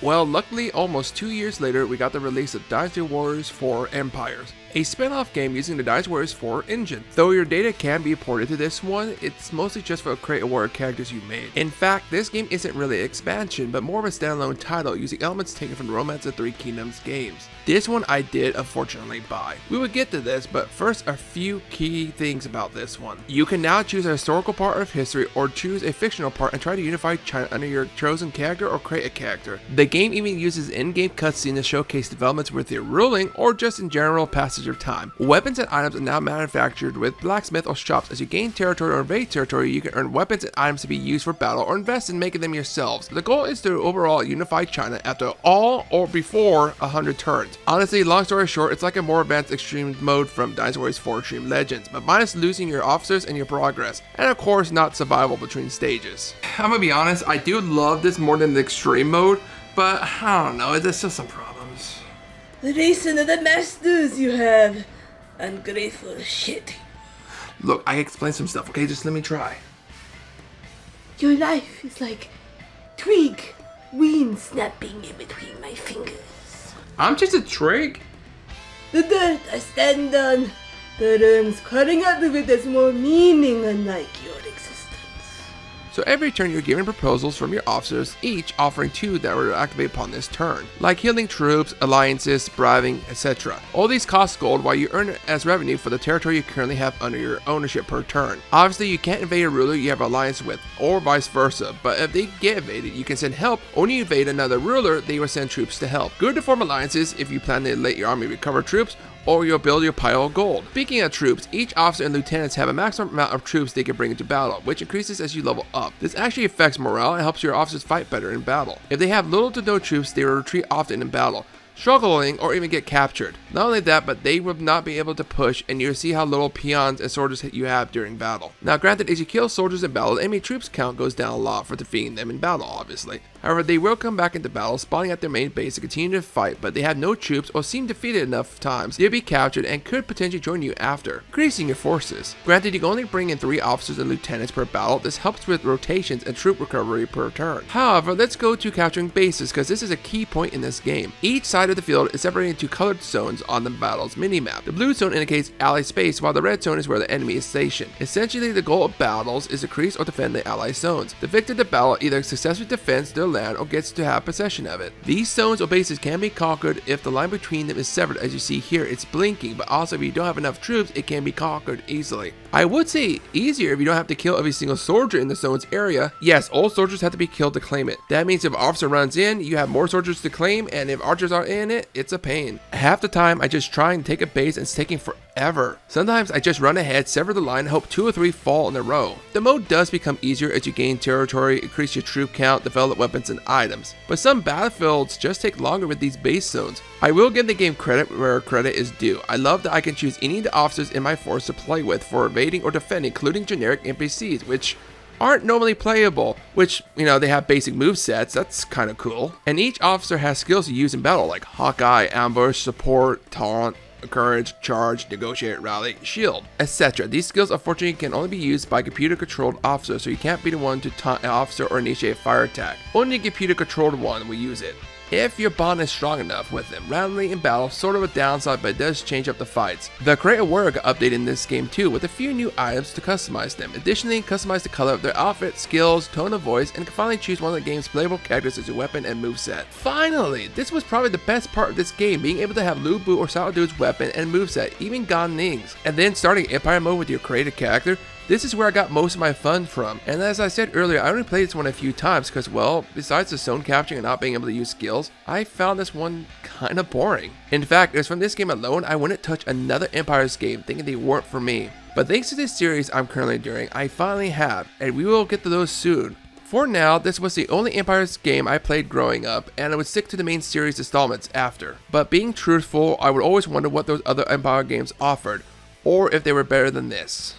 Well, luckily, almost 2 years later, we got the release of Dynasty Warriors 4 Empires, a spin-off game using the Dynasty Warriors 4 engine. Though your data can be ported to this one, it's mostly just for create a warrior characters you made. In fact, this game isn't really an expansion, but more of a standalone title using elements taken from the Romance of Three Kingdoms games. This one I did unfortunately buy. We will get to this, but first a few key things about this one. You can now choose a historical part of history or choose a fictional part and try to unify China under your chosen character or create a character. The game even uses in-game cutscene to showcase developments with your ruling or just in general passage of time. Weapons and items are now manufactured with blacksmith or shops. As you gain territory or invade territory, you can earn weapons and items to be used for battle or invest in making them yourselves. The goal is to overall unify China after all or before 100 turns. Honestly, long story short, it's like a more advanced extreme mode from Dynasty Warriors 4 Extreme Legends, but minus losing your officers and your progress, and of course not survival between stages. I'm gonna be honest, I do love this more than the extreme mode, but I don't know, there's still some problems. Listen to the masters you have. Ungrateful shit. Look, I explained some stuff, okay? Just let me try. Your life is like twig, wind snapping in between my fingers. I'm just a trick. The dirt I stand on, the rooms cutting out of it has more meaning unlike your existence. So every turn you're given proposals from your officers, each offering 2 that will activate upon this turn, like healing troops, alliances, bribing, etc. All these cost gold while you earn it as revenue for the territory you currently have under your ownership per turn. Obviously you can't invade a ruler you have alliance with, or vice versa, but if they get invaded you can send help. When you invade another ruler, they will send troops to help. Good to form alliances if you plan to let your army recover troops, or you'll build your pile of gold. Speaking of troops, each officer and lieutenants have a maximum amount of troops they can bring into battle, which increases as you level up. This actually affects morale and helps your officers fight better in battle. If they have little to no troops, they will retreat often in battle, struggling or even get captured. Not only that, but they will not be able to push, and you'll see how little peons and soldiers you have during battle. Now granted, as you kill soldiers in battle, the enemy troops count goes down a lot for defeating them in battle, obviously. However, they will come back into battle, spawning at their main base to continue to fight, but they have no troops or seem defeated enough times, they'll be captured and could potentially join you after, increasing your forces. Granted, you can only bring in 3 officers and lieutenants per battle. This helps with rotations and troop recovery per turn. However, let's go to capturing bases, because this is a key point in this game. Each side of the field is separated into colored zones on the battle's minimap. The blue zone indicates ally space, while the red zone is where the enemy is stationed. Essentially, the goal of battles is to increase or defend the ally zones. The victor of the battle either successfully defends their land or gets to have possession of it. These zones or bases can be conquered if the line between them is severed. As you see here, it's blinking, but also if you don't have enough troops, it can be conquered easily. I would say easier if you don't have to kill every single soldier in the zone's area. Yes, all soldiers have to be killed to claim it. That means if an officer runs in, you have more soldiers to claim, and if archers are in it, it's a pain. Half the time, I just try and take a base and it's taking forever. Sometimes I just run ahead, sever the line, and hope 2 or 3 fall in a row. The mode does become easier as you gain territory, increase your troop count, develop weapons and items, but some battlefields just take longer with these base zones. I will give the game credit where credit is due. I love that I can choose any of the officers in my force to play with for evading or defending, including generic NPCs, which aren't normally playable, which, they have basic move sets. That's kind of cool. And each officer has skills to use in battle, like Hawkeye, ambush, support, taunt, courage, charge, negotiate, rally, shield, etc. These skills unfortunately can only be used by computer controlled officers, so you can't be the one to taunt an officer or initiate a fire attack. Only a computer controlled one will use it, if your bond is strong enough with them. Randomly in battle, sort of a downside, but it does change up the fights. The Create a Warrior got updated in this game too, with a few new items to customize them. Additionally, customize the color of their outfit, skills, tone of voice, and can finally choose one of the game's playable characters as your weapon and moveset. Finally, this was probably the best part of this game, being able to have Lu Bu or Sao Dude's weapon and moveset, even Gan Ning's. And then starting Empire mode with your created character. This is where I got most of my fun from, and as I said earlier, I only played this one a few times because, well, besides the zone capturing and not being able to use skills, I found this one kinda boring. In fact, it was from this game alone I wouldn't touch another Empire's game thinking they weren't for me. But thanks to this series I'm currently doing, I finally have, and we will get to those soon. For now, this was the only Empire's game I played growing up, and I would stick to the main series installments after. But being truthful, I would always wonder what those other Empire games offered, or if they were better than this.